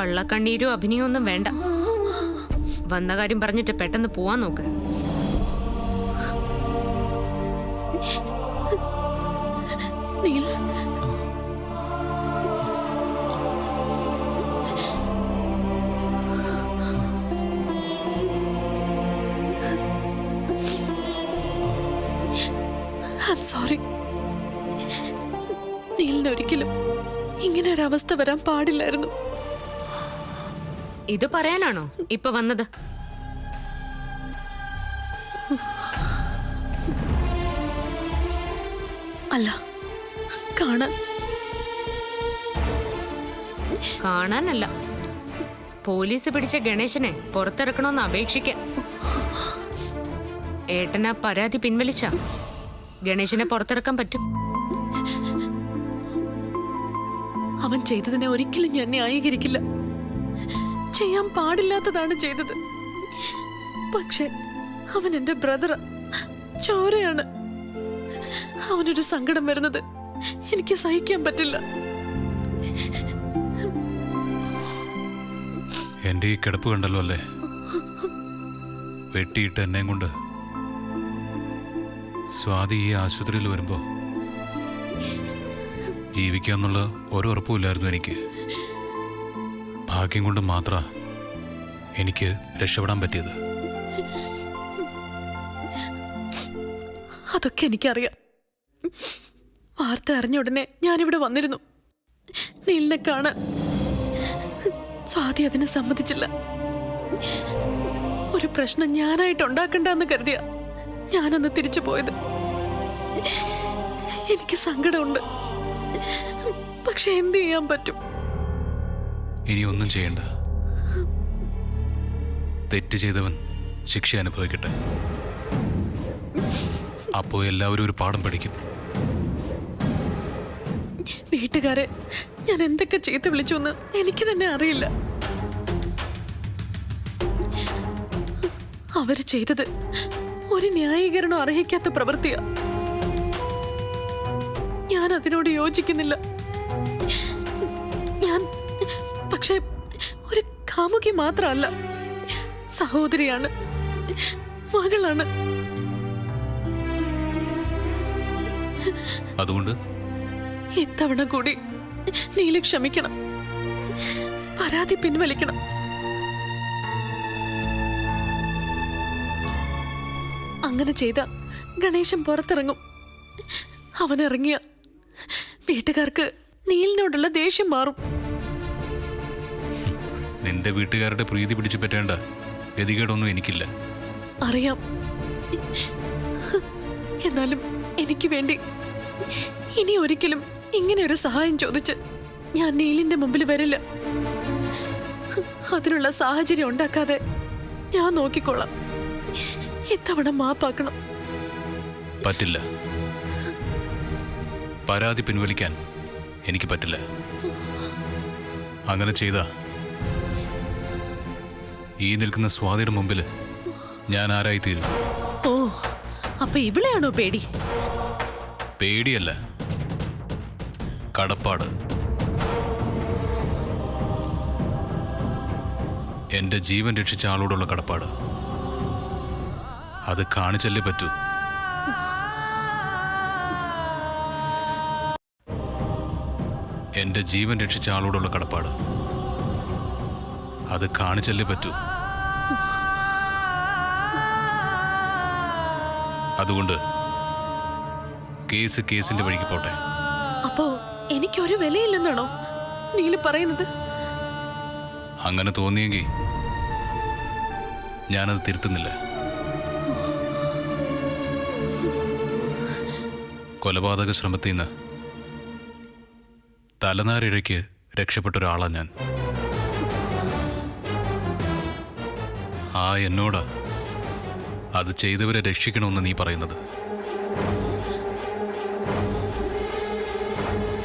കള്ളക്കണ്ണീരും അഭിനയം ഒന്നും വേണ്ട. വന്ന കാര്യം പറഞ്ഞിട്ട് പെട്ടെന്ന് പോവാൻ നോക്ക്. Neil, sorry. നീലിനൊരിക്കലും ഇങ്ങനെ ഒരവസ്ഥ വരാൻ പാടില്ലായിരുന്നു. ഇത് പറയാനാണോ ഇപ്പൊ വന്നത്? അല്ല, കാണാനല്ല, പോലീസ് പിടിച്ച ഗണേശനെ പുറത്തിറക്കണമെന്ന് അപേക്ഷിക്കാൻ. ഏട്ടനാ പരാതി പിൻവലിച്ച ഗണേശനെ പുറത്തിറക്കാൻ പറ്റും. അവൻ ചെയ്തതിനെ ഒരിക്കലും ഞാൻ ന്യായീകരിക്കില്ല. ചെയ്യാൻ പാടില്ലാത്തതാണ് ചെയ്തത്. പക്ഷെ അവൻ എന്റെ ബ്രദർ, ചോരയാണ്. അവനൊരു സങ്കടം വരുന്നത് എനിക്ക് സഹിക്കാൻ പറ്റില്ല. എന്റെ ഈ കിടപ്പ് കണ്ടല്ലോ അല്ലേ, വെട്ടിയിട്ട് എന്നെയും കൊണ്ട് സ്വാതി ഈ ആശുപത്രിയിൽ വരുമ്പോ ജീവിക്കാന്നുള്ള ഒരുറപ്പുമില്ലായിരുന്നു എനിക്ക്. ഭാഗ്യം കൊണ്ട് മാത്രം എനിക്ക് രക്ഷപ്പെടാൻ പറ്റിയത്. അതൊക്കെ എനിക്കറിയാം. വാർത്ത അറിഞ്ഞ ഉടനെ ഞാനിവിടെ വന്നിരുന്നു നീലിനെ കാണാൻ. സ്വാതി അതിനെ സമ്മതിച്ചില്ല. ഒരു പ്രശ്നം ഞാനായിട്ട് ഉണ്ടാക്കണ്ടെന്ന് കരുതിയ ഞാനന്ന് തിരിച്ചു പോയത്. എനിക്ക് സങ്കടമുണ്ട്, പക്ഷെ എന്ത് ചെയ്യാൻ പറ്റും? ഇനി ഒന്നും ചെയ്യണ്ട. തെറ്റ് ചെയ്തവൻ ശിക്ഷ അനുഭവിക്കട്ടെ. അപ്പോ എല്ലാവരും ഒരു പാഠം പഠിക്കും. വീട്ടുകാരെ ഞാൻ എന്തൊക്കെ ചീത്ത വിളിച്ചു എന്ന് എനിക്ക് തന്നെ അറിയില്ല. അവര് ചെയ്തത് ഒരു ന്യായീകരണം അർഹിക്കാത്ത പ്രവൃത്തിയാ. ഞാൻ അതിനോട് യോജിക്കുന്നില്ല. പക്ഷെ ഒരു കാമുകി മാത്രമല്ല, സഹോദരിയാണ്, മകളാണ്. അതുകൊണ്ട് ഇത്തവണ കൂടി നീല് ക്ഷമിക്കണം, പരാതി പിൻവലിക്കണം. അങ്ങനെ ചെയ്ത ഗണേശൻ പുറത്തിറങ്ങും. അവനിറങ്ങിയ വീട്ടുകാർക്ക് നീലിനോടുള്ള ദേഷ്യം മാറും. നിന്റെ വീട്ടുകാരുടെ പ്രീതി പിടിച്ചു പറ്റേണ്ട ഗതികേടൊന്നും എനിക്കില്ല. അറിയാം. എന്നാലും എനിക്ക് വേണ്ടി ഇനി ഒരിക്കലും ഇങ്ങനെ ഒരു സഹായം ചോദിച്ച് ഞാൻ നീലിന്റെ മുമ്പിൽ വരില്ല. അതിനുള്ള സാഹചര്യം ഉണ്ടാക്കാതെ ഞാൻ നോക്കിക്കൊള്ളാം. ഇത്തവണ മാപ്പാക്കണം. പറ്റില്ല. പരാതി പിൻവലിക്കാൻ എനിക്ക് പറ്റില്ല. അങ്ങനെ ചെയ്താ ഈ നിൽക്കുന്ന സ്വാതിയുടെ മുമ്പിൽ ഞാൻ ആരായി തീരും. ഓ, അപ്പൊ ഇവിടെയാണോ പേടി? പേടിയല്ല, കടപ്പാട്. എന്റെ ജീവൻ രക്ഷിച്ച ആളോടുള്ള കടപ്പാട്. അത് കാണിച്ചല്ലേ പറ്റൂ. എന്റെ ജീവൻ രക്ഷിച്ച ആളോടുള്ള കടപ്പാട്. അത് കാണിച്ചല്ലേ പറ്റൂ. അതുകൊണ്ട് കേസ് കേസിന്റെ വഴിക്ക് പോട്ടെ. അപ്പോ എനിക്കൊരു വിലയില്ലെന്നാണോ നീല് പറയുന്നത്? അങ്ങനെ തോന്നിയെങ്കിൽ ഞാനത് തിരുത്തുന്നില്ല. കൊലപാതക ശ്രമത്തിൽ നിന്ന് തലനാരിഴയ്ക്ക് രക്ഷപ്പെട്ട ഒരാളാ ഞാൻ. ആ എന്നോടാ അത് ചെയ്തവരെ രക്ഷിക്കണമെന്ന് നീ പറയുന്നത്.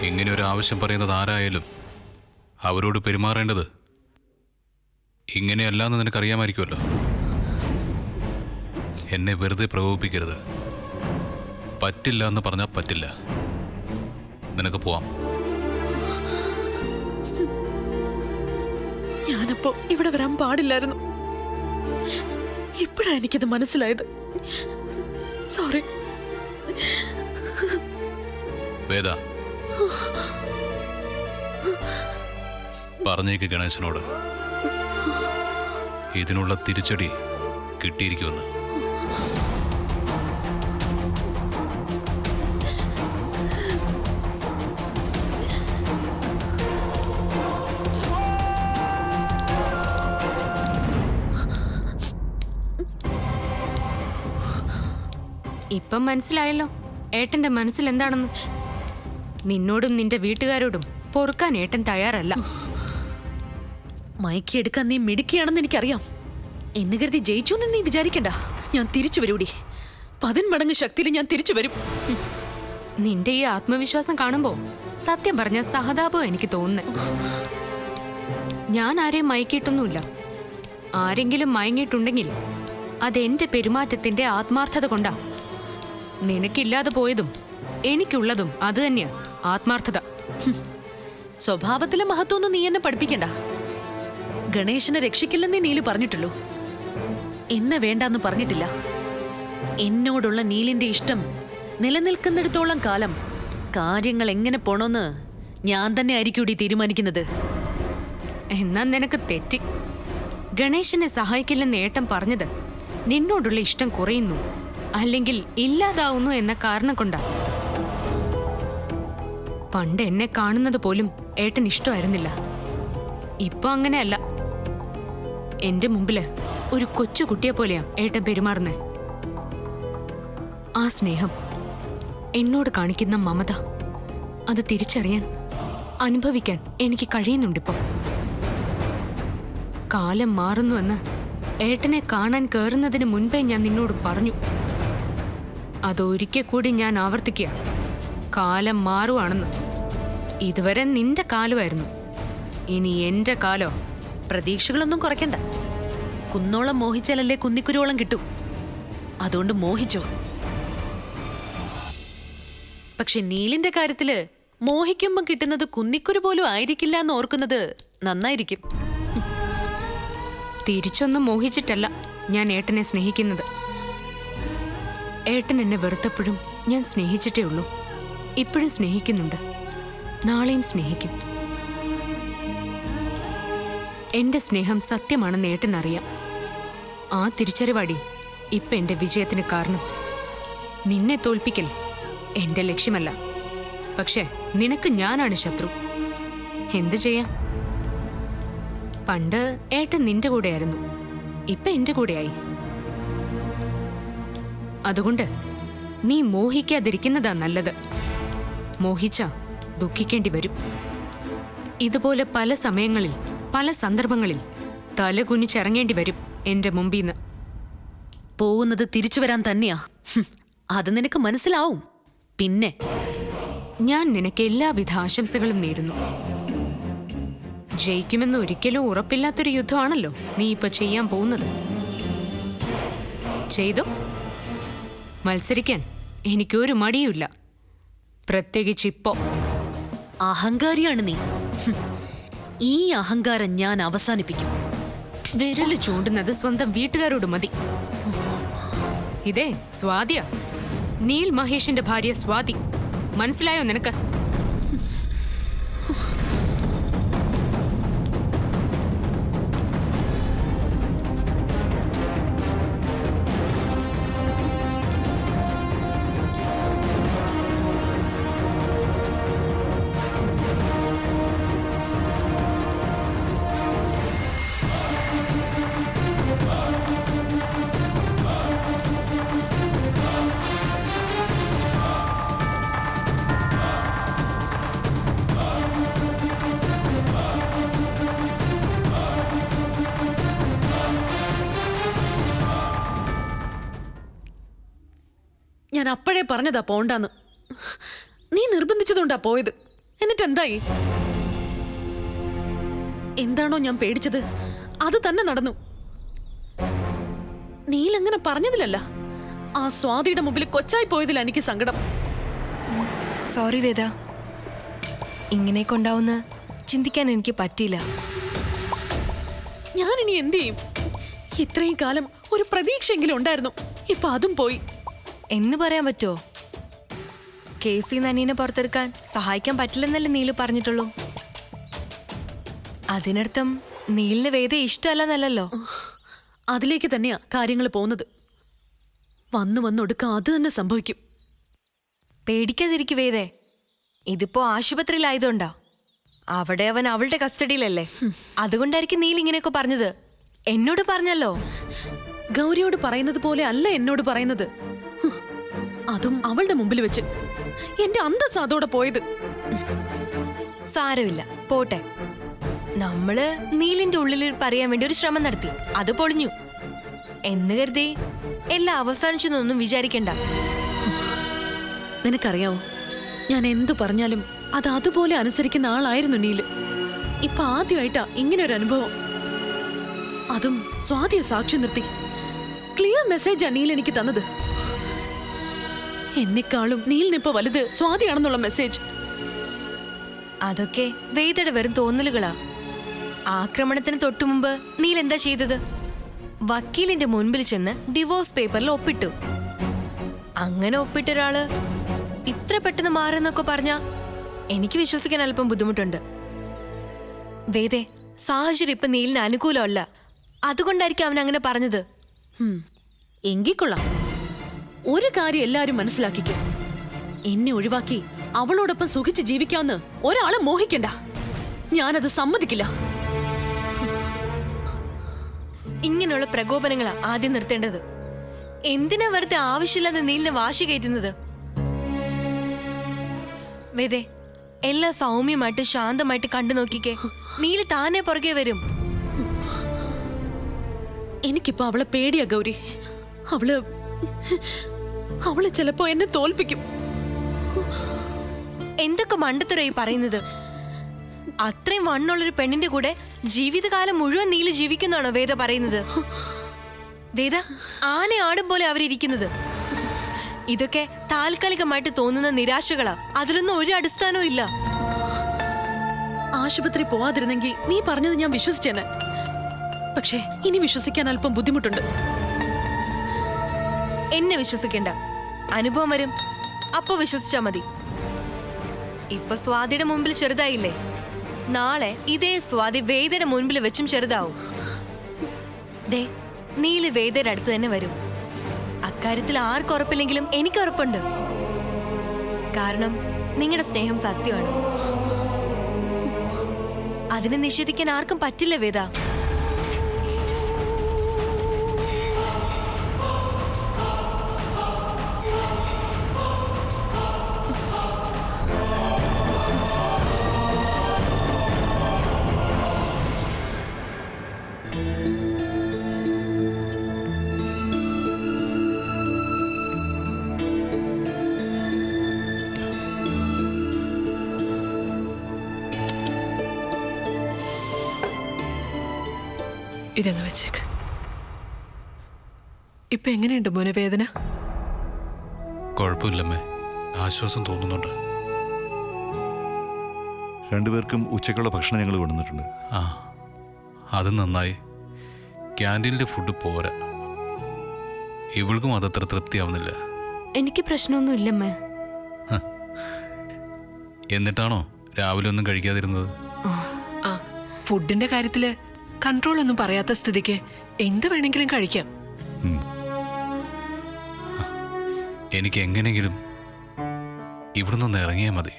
ഇങ്ങനെ ഒരു ആവശ്യം പറയുന്നത് ആരായാലും അവരോട് പെരുമാറേണ്ടത് ഇങ്ങനെയല്ലാന്ന് നിനക്കറിയാമായിരിക്കുമല്ലോ. എന്നെ വെറുതെ പ്രകോപിപ്പിക്കരുത്. പറ്റില്ല എന്ന് പറഞ്ഞാൽ പറ്റില്ല. നിനക്ക് പോവാം. ഞാനപ്പോ ഇവിടെ വരാൻ പാടില്ലായിരുന്നു. ഇപ്പോഴാ എനിക്കത് മനസ്സിലായത്. സോറി. വേദ, പറഞ്ഞേക്ക് ഗണേശനോട് ഇതിനുള്ള തിരിച്ചടി കിട്ടിയിരിക്കുമെന്ന്. ഇപ്പം മനസ്സിലായല്ലോ ഏട്ടന്റെ മനസ്സിൽ എന്താണെന്ന്. നിന്നോടും നിന്റെ വീട്ടുകാരോടും പൊറുക്കാൻ ഏട്ടൻ തയ്യാറല്ല. മയക്കിയെടുക്കാൻ നീ മിടുക്കിയാണെന്ന് എനിക്കറിയാം. എന്ന് കരുതി ജയിച്ചു എന്ന് നീ വിചാരിക്കണ്ട. ഞാൻ തിരിച്ചു വരൂടി. 10 മടങ്ങ് ശക്തിയിൽ ഞാൻ തിരിച്ചു വരും. നിന്റെ ഈ ആത്മവിശ്വാസം കാണുമ്പോ സത്യം പറഞ്ഞ സഹതാപം എനിക്ക് തോന്നുന്നു. ഞാൻ ആരെയും മയക്കിയിട്ടൊന്നുമില്ല. ആരെങ്കിലും മയങ്ങിയിട്ടുണ്ടെങ്കിൽ അതെന്റെ പെരുമാറ്റത്തിന്റെ ആത്മാർത്ഥത കൊണ്ടാ. നിനക്കില്ലാതെ പോയതും എനിക്കുള്ളതും അത് തന്നെയാ, ആത്മാർത്ഥത. സ്വഭാവത്തിലെ മഹത്വമൊന്നും നീ എന്നെ പഠിപ്പിക്കണ്ട. ഗണേശനെ രക്ഷിക്കില്ലെന്നേ നീല് പറഞ്ഞിട്ടുള്ളൂ. എന്നെ വേണ്ടാന്ന് പറഞ്ഞിട്ടില്ല. എന്നോടുള്ള നീലിന്റെ ഇഷ്ടം നിലനിൽക്കുന്നിടത്തോളം കാലം കാര്യങ്ങൾ എങ്ങനെ പോണോന്ന് ഞാൻ തന്നെ ആയിരിക്കൂടി തീരുമാനിക്കുന്നത്. എന്നാ നിനക്ക് തെറ്റി. ഗണേശനെ സഹായിക്കില്ലെന്ന് ഏട്ടൻ പറഞ്ഞത് നിന്നോടുള്ള ഇഷ്ടം കുറയുന്നു അല്ലെങ്കിൽ ഇല്ലാതാവുന്നു എന്ന കാരണം കൊണ്ടാ. പണ്ട് എന്നെ കാണുന്നത് പോലും ഏട്ടൻ ഇഷ്ടമായിരുന്നില്ല. ഇപ്പൊ അങ്ങനെയല്ല. എന്റെ മുമ്പില് ഒരു കൊച്ചുകുട്ടിയെ പോലെയാ ഏട്ടൻ പെരുമാറുന്നേ. ആ സ്നേഹം, എന്നോട് കാണിക്കുന്ന മമത, അത് തിരിച്ചറിയാൻ, അനുഭവിക്കാൻ എനിക്ക് കഴിയുന്നുണ്ടിപ്പോ. കാലം മാറുന്നുവെന്ന് ഏട്ടനെ കാണാൻ കയറുന്നതിന് മുൻപേ ഞാൻ നിന്നോട് പറഞ്ഞു. അതൊരിക്കൽ കൂടി ഞാൻ ആവർത്തിക്കുക, കാലം മാറുവാണെന്ന്. ഇതുവരെ നിന്റെ കാലമായിരുന്നു, ഇനി എന്റെ കാലോ. പ്രതീക്ഷകളൊന്നും കുറയ്ക്കണ്ട. കുന്നോളം മോഹിച്ചാലല്ലേ കുന്നിക്കുരുവോളം കിട്ടൂ. അതുകൊണ്ട് മോഹിച്ചോ. പക്ഷെ നീലിന്റെ കാര്യത്തില് മോഹിക്കുമ്പം കിട്ടുന്നത് കുന്നിക്കുരു പോലും ആയിരിക്കില്ല എന്ന് ഓർക്കുന്നത് നന്നായിരിക്കും. തിരിച്ചൊന്നും മോഹിച്ചിട്ടല്ല ഞാൻ ഏട്ടനെ സ്നേഹിക്കുന്നത്. ഏട്ടൻ എന്നെ വെറുത്തപ്പോഴും ഞാൻ സ്നേഹിച്ചിട്ടേ ഉള്ളൂ. ഇപ്പോഴും സ്നേഹിക്കുന്നുണ്ട്, നാളെയും സ്നേഹിക്കും. എന്റെ സ്നേഹം സത്യമാണെന്ന് ഏട്ടനറിയാം. ആ തിരിച്ചറിവാടി ഇപ്പൊ എന്റെ വിജയത്തിന് കാരണം. നിന്നെ തോൽപ്പിക്കൽ എന്റെ ലക്ഷ്യമല്ല. പക്ഷെ നിനക്ക് ഞാനാണ് ശത്രു. എന്ത് ചെയ്യാം? പണ്ട് ഏട്ടൻ നിന്റെ കൂടെയായിരുന്നു, ഇപ്പൊ എന്റെ കൂടെയായി. അതുകൊണ്ട് നീ മോഹിക്കാതിരിക്കുന്നതാ നല്ലത്. മോഹിച്ച ദുഃഖിക്കേണ്ടി വരും. ഇതുപോലെ പല സമയങ്ങളിൽ പല സന്ദർഭങ്ങളിൽ തലകുനിച്ചിറങ്ങേണ്ടി വരും എന്റെ മുമ്പീന്ന്. പോകുന്നത് തിരിച്ചു വരാൻ തന്നെയാ. അത് നിനക്ക് മനസ്സിലാവും. പിന്നെ ഞാൻ നിനക്ക് എല്ലാവിധ ആശംസകളും നേരുന്നു. ജയിക്കുമെന്ന് ഒരിക്കലും ഉറപ്പില്ലാത്തൊരു യുദ്ധമാണല്ലോ നീ ഇപ്പൊ ചെയ്യാൻ പോകുന്നത്. ചെയ്തോ. മത്സരിക്കാൻ എനിക്കൊരു മടിയുമില്ല, പ്രത്യേകിച്ച് ഇപ്പോ. അഹങ്കാരിയാണ് നീ. ഈ അഹങ്കാരം ഞാൻ അവസാനിപ്പിക്കും. വിരല് ചൂണ്ടുന്നത് സ്വന്തം വീട്ടുകാരോട് മതി. ഇതേ സ്വാതിയ, നീൽ മഹേഷിന്റെ ഭാര്യ സ്വാതി. മനസ്സിലായോ നിനക്ക്? ഞാൻ അപ്പോഴേ പറഞ്ഞതാ പോണ്ടാന്ന്. നീ നിർബന്ധിച്ചതുകൊണ്ടാ പോയത്. എന്നിട്ട് എന്തായി? എന്താണോ ഞാൻ പേടിച്ചത് അത് തന്നെ നടന്നു. നീലങ്ങനെ പറഞ്ഞതിലല്ല, ആ സ്വാതിയുടെ മുമ്പിൽ കൊച്ചായി പോയതിൽ എനിക്ക് സങ്കടം. സോറി വേദ, ഇങ്ങനെയൊക്കെ ഉണ്ടാവുന്ന ചിന്തിക്കാൻ എനിക്ക് പറ്റിയില്ല. ഞാനിനി എന്ത് ചെയ്യും? ഇത്രയും കാലം ഒരു പ്രതീക്ഷയെങ്കിലും ഉണ്ടായിരുന്നു, ഇപ്പൊ അതും പോയി. എന്ന് പറയാൻ പറ്റുമോ? കേസിൽ നിന്ന് അനീനെ പുറത്തെടുക്കാൻ സഹായിക്കാൻ പറ്റില്ലെന്നല്ലേ നീല് പറഞ്ഞിട്ടുള്ളൂ. അതിനർത്ഥം നീലിന് വേദ ഇഷ്ടമല്ലെന്നല്ലോ. അതിലേക്ക് തന്നെയാ കാര്യങ്ങൾ പോകുന്നത്. വന്നു വന്നൊടുക്കം അത് തന്നെ സംഭവിക്കും. പേടിക്കാതിരിക്കു വേദേ. ഇതിപ്പോ ആശുപത്രിയിലായതുകൊണ്ടാ. അവിടെ അവൻ അവളുടെ കസ്റ്റഡിയിലല്ലേ. അതുകൊണ്ടായിരിക്കും നീൽ ഇങ്ങനെയൊക്കെ പറഞ്ഞത്. എന്നോട് പറഞ്ഞല്ലോ. ഗൗരിയോട് പറയുന്നത് പോലെ അല്ല എന്നോട് പറയുന്നത്. അതും അവളുടെ മുമ്പിൽ വെച്ച്. എന്റെ അന്തസ് അതോടെ പോയത്. സാരമില്ല, പോട്ടെ. നമ്മള് നീലിന്റെ ഉള്ളിൽ പറയാൻ വേണ്ടി ഒരു ശ്രമം നടത്തി, അത് പൊളിഞ്ഞു എന്ന് കരുതി എല്ലാം അവസാനിച്ചെന്നൊന്നും വിചാരിക്കണ്ട. നിനക്കറിയാവോ, ഞാൻ എന്തു പറഞ്ഞാലും അത് അതുപോലെ അനുസരിക്കുന്ന ആളായിരുന്നു നീല്. ഇപ്പൊ ആദ്യമായിട്ടാ ഇങ്ങനെ ഒരു അനുഭവം. അതും സ്വാതിയെ സാക്ഷി നിർത്തി. ക്ലിയർ മെസ്സേജാ നീൽ എനിക്ക് തന്നത്. എന്നെക്കാളും നീലിനിപ്പോ വലുത് സ്വാതിയാണെന്നുള്ള മെസ്സേജ്. അതൊക്കെ വേദയുടെ വെറും തോന്നലുകളാ. ആക്രമണത്തിന് തൊട്ടുമുമ്പ് നീൽ എന്താ ചെയ്തത്? വക്കീലിന്റെ മുൻപിൽ ചെന്ന് ഡിവോഴ്സ് പേപ്പറിൽ ഒപ്പിട്ടു. അങ്ങനെ ഒപ്പിട്ട ഒരാള് ഇത്ര പെട്ടെന്ന് മാറുന്നൊക്കെ പറഞ്ഞ എനിക്ക് വിശ്വസിക്കാൻ അല്പം ബുദ്ധിമുട്ടുണ്ട്. വേദേ, സാഹചര്യം ഇപ്പൊ നീലിന് അനുകൂലമല്ല. അതുകൊണ്ടായിരിക്കും അവൻ അങ്ങനെ പറഞ്ഞത്. എങ്കിക്കൊള്ളാം. ഒരു കാര്യം എല്ലാരും മനസ്സിലാക്കിക്കും. എന്നെ ഒഴിവാക്കി അവളോടൊപ്പം സുഖിച്ച് ജീവിക്കാന്ന് ഒരാളെ മോഹിക്കണ്ട. ഞാനത് സമ്മതിക്കില്ല. ഇങ്ങനെയുള്ള പ്രകോപനങ്ങളാ ആദ്യം നിർത്തേണ്ടത്. എന്തിനാ വെറുതെ ആവശ്യമില്ലാതെ നീലിനെ വാശി കയറ്റുന്നത്? വേദേ, എല്ലാം സൗമ്യമായിട്ട് ശാന്തമായിട്ട് കണ്ടു നോക്കിക്കേ. നീല് താനെ പുറകെ വരും. എനിക്കിപ്പോ അവളെ പേടിയാ ഗൗരി. അവള് ചിലപ്പോ എന്നെ തോൽപ്പിക്കും. എന്തൊക്കെ മണ്ടത്തരായി പറയുന്നത്? അത്രയും വണ്ണുള്ളൊരു പെണ്ണിന്റെ കൂടെ ജീവിതകാലം മുഴുവൻ നീല് ജീവിക്കുന്നാണോ വേദ പറയുന്നത്? വേദ, ആന ആടും പോലെ അവരിയ്ക്കുന്നത്. ഇതൊക്കെ താൽക്കാലികമായിട്ട് തോന്നുന്ന നിരാശകളാ. അതിലൊന്നും ഒരു അടിസ്ഥാനവും ഇല്ല. ആശുപത്രി പോവാതിരുന്നെങ്കിൽ നീ പറഞ്ഞത് ഞാൻ വിശ്വസിച്ചേനെ. പക്ഷേ ഇനി വിശ്വസിക്കാൻ അല്പം ബുദ്ധിമുട്ടുണ്ട്. എന്നെ വിശ്വസിക്കണ്ട. അനുഭവം വരും, അപ്പൊ വിശ്വസിച്ചാ മതി. ഇപ്പൊ സ്വാതിയുടെ മുമ്പിൽ ചെറുതായില്ലേ, നാളെ ഇതേ സ്വാതി വേദയുടെ മുൻപിൽ വെച്ചും ചെറുതാവും. ദേ, നീല് വേദയുടെ അടുത്ത് തന്നെ വരും. അക്കാര്യത്തിൽ ആർക്കുറപ്പില്ലെങ്കിലും എനിക്ക് ഉറപ്പുണ്ട്. കാരണം നിങ്ങളുടെ സ്നേഹം സത്യമാണ്. അതിനെ നിഷേധിക്കാൻ ആർക്കും പറ്റില്ല വേദ. ഇതങ്ങ് വെച്ചേക്ക്. ഇപ്പൊ എങ്ങനെയുണ്ട് മോനെ വേദന? കുഴപ്പമില്ലമ്മേ, ആശ്വാസം തോന്നുന്നുണ്ട്. രണ്ടുപേർക്കും ഉച്ചയ്ക്കുള്ള ഭക്ഷണം ഞങ്ങൾ കൊണ്ടുവന്നിട്ടുണ്ട്. ആ, അത് നന്നായി. ക്യാൻറ്റീനിലെ ഫുഡ് പോരാ. ഇവൾക്കും അതത്ര തൃപ്തിയാവുന്നില്ല. എനിക്ക് പ്രശ്നമൊന്നും ഇല്ലമ്മേ. എന്നിട്ടാണോ രാവിലെ ഒന്നും കഴിക്കാതിരുന്നത്? ആ, ഫുഡിന്റെ കാര്യത്തില് കൺട്രോൾ ഒന്നും പറയാത്ത സ്ഥിതിക്ക് എന്ത് വേണമെങ്കിലും കഴിക്കാം. എനിക്ക് എങ്ങനെയെങ്കിലും ഇവിടുന്ന് ഇറങ്ങിയാൽ മതി.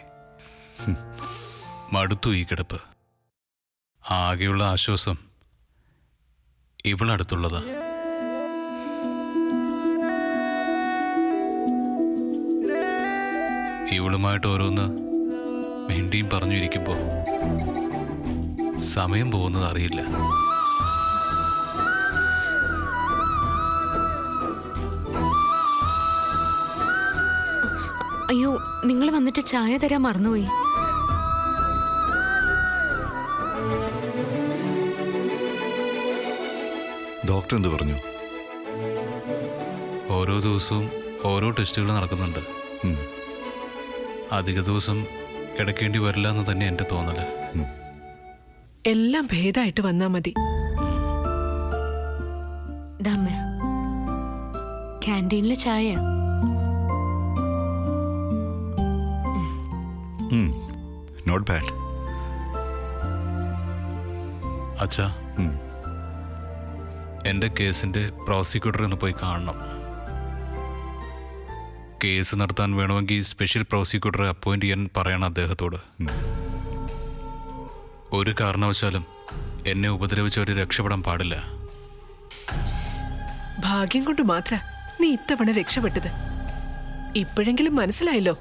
മടുത്തു ഈ കിടപ്പ്. ആകെയുള്ള ആശ്വാസം ഇവളടുത്തുള്ളതാ. ഇവളുമായിട്ട് ഓരോന്ന് വേണ്ടിയും പറഞ്ഞിരിക്കുമ്പോൾ സമയം പോകുന്നത് അറിയില്ല. അയ്യോ, നിങ്ങൾ വന്നിട്ട് ചായ തരാൻ മറന്നുപോയി. ഡോക്ടർ എന്ത് പറഞ്ഞു? ഓരോ ദിവസവും ഓരോ ടെസ്റ്റുകൾ നടക്കുന്നുണ്ട്. അധിക ദിവസം കിടക്കേണ്ടി വരില്ല എന്ന് തന്നെ എൻ്റെ തോന്നല്. എല്ലാം ഭേദമായിട്ട് വന്നാ മതി. ദാമേ ക്യാൻറ്റീനിലെ ചായ. Not bad. അച്ഛാ, എൻ്റെ കേസിൻ്റെ പ്രോസിക്യൂട്ടറെ ഒന്ന് പോയി കാണണം. കേസ് നടത്താൻ വേണമെങ്കിൽ സ്പെഷ്യൽ പ്രോസിക്യൂട്ടറെ അപ്പോയിന്റ് ചെയ്യാൻ പറയണം അദ്ദേഹത്തോട്. ഒരു കാരണവശാലും എന്നെ ഉപദ്രവിച്ചവർ രക്ഷപ്പെടാൻ പാടില്ല. ഭാഗ്യം കൊണ്ട് മാത്ര നീ ഇത്തവണ രക്ഷപ്പെട്ടത്. ഇപ്പോഴെങ്കിലും മനസ്സിലായല്ലോ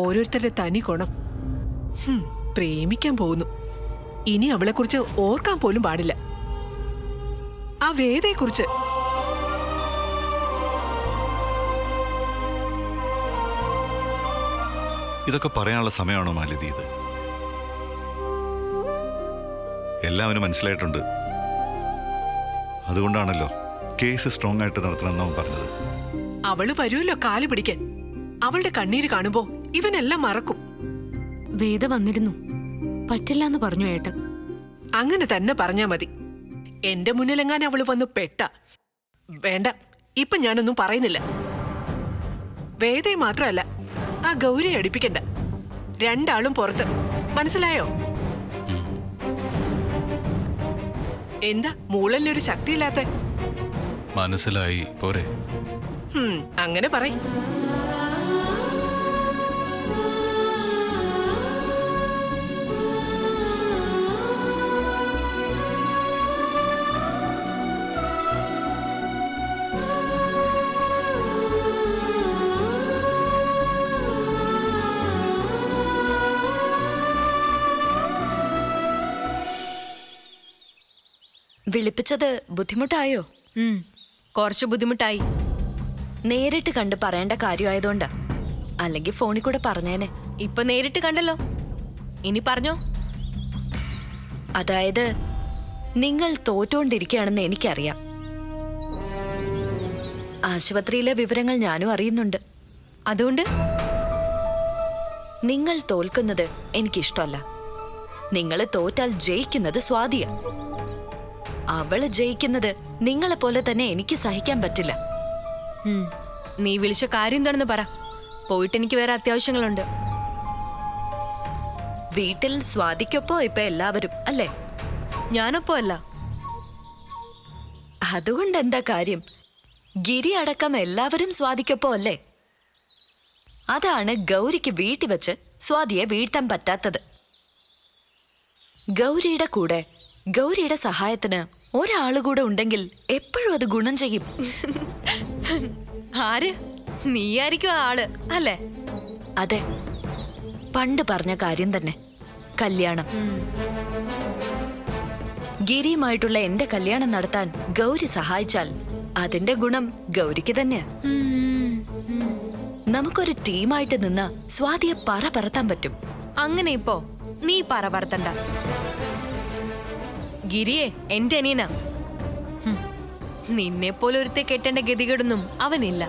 ഓരോരുത്തരുടെ തനി ഗുണം. പ്രേമിക്കാൻ പോകുന്നു. ഇനി അവളെക്കുറിച്ച് ഓർക്കാൻ പോലും പാടില്ല. ആ വേദയെക്കുറിച്ച്. ഇതൊക്കെ പറയാനുള്ള സമയമാണോ മാലതി ഇത്? എല്ലാവരും മനസ്സിലായിട്ടുണ്ട്. അതുകൊണ്ടാണല്ലോ കേസ് സ്ട്രോങ് ആയിട്ട് നടത്തണമെന്നവൻ പറഞ്ഞത്. അവള് വരുമല്ലോ കാല് പിടിക്കാൻ. അവളുടെ കണ്ണീര് കാണുമ്പോ ഇവനെല്ലാം മറക്കും. വേദ വന്നിരുന്നു, പറ്റില്ല എന്ന് പറഞ്ഞു ഏട്ടൻ. അങ്ങനെ തന്നെ പറഞ്ഞാ മതി. എന്റെ മുന്നിലെങ്ങാൻ അവള് വന്ന് പെട്ട. വേണ്ട, ഇപ്പൊ ഞാനൊന്നും പറയുന്നില്ല. വേദയെ മാത്രമല്ല, ആ ഗൗരിയെ അടുപ്പിക്കണ്ട. രണ്ടാളും പുറത്ത്. മനസ്സിലായോ? എന്താ മൂളലിനൊരു ശക്തിയില്ലാത്ത? മനസ്സിലായി പോരെ? അങ്ങനെ പറയ്. വിളിപ്പിച്ചത് ബുദ്ധിമുട്ടായോ? കുറച്ച് ബുദ്ധിമുട്ടായി. നേരിട്ട് കണ്ട് പറയേണ്ട കാര്യമായതുകൊണ്ടാ. അല്ലെങ്കിൽ ഫോണിൽ കൂടെ പറഞ്ഞേനെ. ഇപ്പൊ നേരിട്ട് കണ്ടല്ലോ, ഇനി പറഞ്ഞോ. അതായത് നിങ്ങൾ തോറ്റുകൊണ്ടിരിക്കുകയാണെന്ന് എനിക്കറിയാം. ആശുപത്രിയിലെ വിവരങ്ങൾ ഞാനും അറിയുന്നുണ്ട്. അതുകൊണ്ട് നിങ്ങൾ തോൽക്കുന്നത് എനിക്കിഷ്ടമല്ല. നിങ്ങൾ തോറ്റാൽ ജയിക്കുന്നത് സ്വാതിയ. അവള് ജയിക്കുന്നത് നിങ്ങളെ പോലെ തന്നെ എനിക്ക് സഹിക്കാൻ പറ്റില്ല. നീ വിളിച്ച കാര്യം എന്താണെന്ന് പറ. പോയിട്ട് എനിക്ക് വേറെ അത്യാവശ്യങ്ങളുണ്ട്. വീട്ടിൽ സ്വാതിക്കൊപ്പോ ഇപ്പൊ എല്ലാവരും അല്ലേ? ഞാനൊപ്പോ അല്ല. അതുകൊണ്ട് എന്താ കാര്യം? ഗിരി അടക്കം എല്ലാവരും സ്വാതിക്കൊപ്പോ അല്ലേ? അതാണ് ഗൗരിക്ക് വീട്ടിൽ വെച്ച് സ്വാതിയെ വീഴ്ത്താൻ പറ്റാത്തത്. ഗൗരിയുടെ കൂടെ, ഗൗരിയുടെ സഹായത്തിന് ഒരാളുകൂടെ ഉണ്ടെങ്കിൽ എപ്പോഴും അത് ഗുണം ചെയ്യും. ആര്? നീയായിരിക്കും ആ ആള് അല്ലേ? അതെ, പണ്ട് പറഞ്ഞ കാര്യം തന്നെ. കല്യാണം. ഗിരിയുമായിട്ടുള്ള എന്റെ കല്യാണം നടത്താൻ ഗൗരി സഹായിച്ചാൽ അതിന്റെ ഗുണം ഗൗരിക്ക് തന്നെയാ. നമുക്കൊരു ടീമായിട്ട് നിന്ന് സ്വാതിയെ പറത്താൻ പറ്റും. അങ്ങനെ ഇപ്പോ നീ പറത്തണ്ട. ഗിരിയെ എന്റെ അനിയനാ. നിന്നെ പോലെ ഒരുത്തെ കെട്ടേണ്ട ഗതികേടൊന്നും അവനില്ല.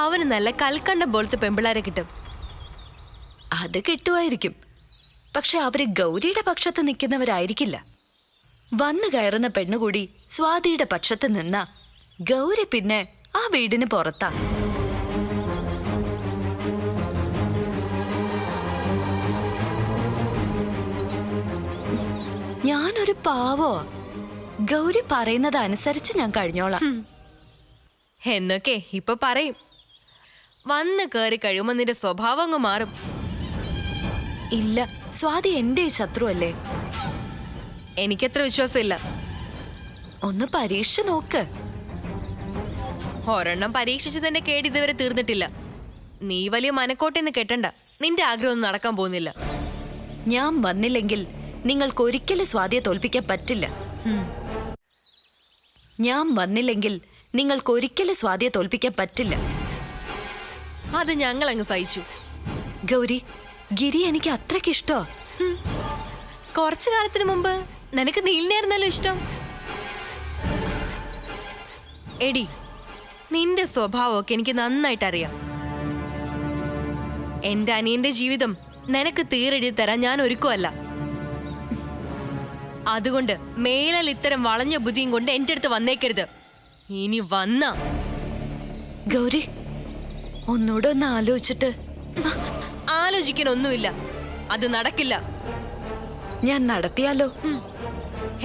അവന് നല്ല കൽക്കണ്ട പോലത്തെ പെമ്പിളാരെ കിട്ടും. അത് കിട്ടുമായിരിക്കും. പക്ഷെ അവര് ഗൗരിയുടെ പക്ഷത്ത് നിൽക്കുന്നവരായിരിക്കില്ല. വന്നു കയറുന്ന പെണ്ണുകൂടി സ്വാതിയുടെ പക്ഷത്ത് നിന്ന ഗൗരി പിന്നെ ആ വീടിന് പുറത്താ. ഞാനൊരു പാവോ. ഗൗരി പറയുന്നത് അനുസരിച്ച് ഞാൻ കഴിഞ്ഞോളാം. എന്നൊക്കെ ഇപ്പൊ പറയും. വന്ന് കയറി കഴിയുമ്പോ നിന്റെ സ്വഭാവം അങ്ങ് മാറും. ഇല്ല, സ്വാതി എന്റെ ശത്രുവല്ലേ? എനിക്കത്ര വിശ്വാസമില്ല. ഒന്ന് പരീക്ഷിച്ച് നോക്ക്. ഒരെണ്ണം പരീക്ഷിച്ച് തന്നെ കേട് ഇതുവരെ തീർന്നിട്ടില്ല. നീ വലിയ മനക്കോട്ടെന്ന് കെട്ടണ്ട. നിന്റെ ആഗ്രഹമൊന്നും നടക്കാൻ പോകുന്നില്ല. ഞാൻ വന്നില്ലെങ്കിൽ നിങ്ങൾക്കൊരിക്കലും സ്വാതിയെ തോൽപ്പിക്കാൻ പറ്റില്ല. ഞാൻ വന്നില്ലെങ്കിൽ നിങ്ങൾക്കൊരിക്കലും സ്വാതിയെ തോൽപ്പിക്കാൻ പറ്റില്ല. അത് ഞങ്ങൾ അങ്ങ് സഹിച്ചു. ഗൗരി, ഗിരി എനിക്ക് അത്രയ്ക്ക് ഇഷ്ടോ. കുറച്ചു കാലത്തിന് മുമ്പ് നിനക്ക് നീലിനായിരുന്നല്ലോ ഇഷ്ടം. എടി, നിന്റെ സ്വഭാവമൊക്കെ എനിക്ക് നന്നായിട്ട് അറിയാം. എന്റെ അനിയന്റെ ജീവിതം നിനക്ക് തീരെഴുതി തരാൻ ഞാൻ ഒരുക്കുമല്ല. അതുകൊണ്ട് മേലാൽ ഇത്തരം വളഞ്ഞ ബുദ്ധിയും കൊണ്ട് എന്റെ അടുത്ത് വന്നേക്കരുത്. ഇനി വന്ന ഗൗരി ഒന്നുകൂടെ ഒന്ന് ആലോചിച്ചിട്ട്. ആലോചിക്കാനൊന്നുമില്ല, അത് നടക്കില്ല. ഞാൻ നടത്തിയാലോ?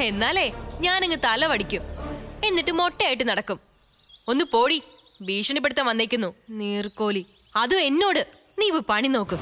എന്നാലേ ഞാനങ്ങ് തല വടിക്കും, എന്നിട്ട് മൊട്ടയായിട്ട് നടക്കും. ഒന്ന് പോടി, ഭീഷണിപ്പെടുത്താൻ വന്നേക്കുന്നു നീർക്കോലി. അതും എന്നോട്. നീ ഇപ്പൊ പണി നോക്കും.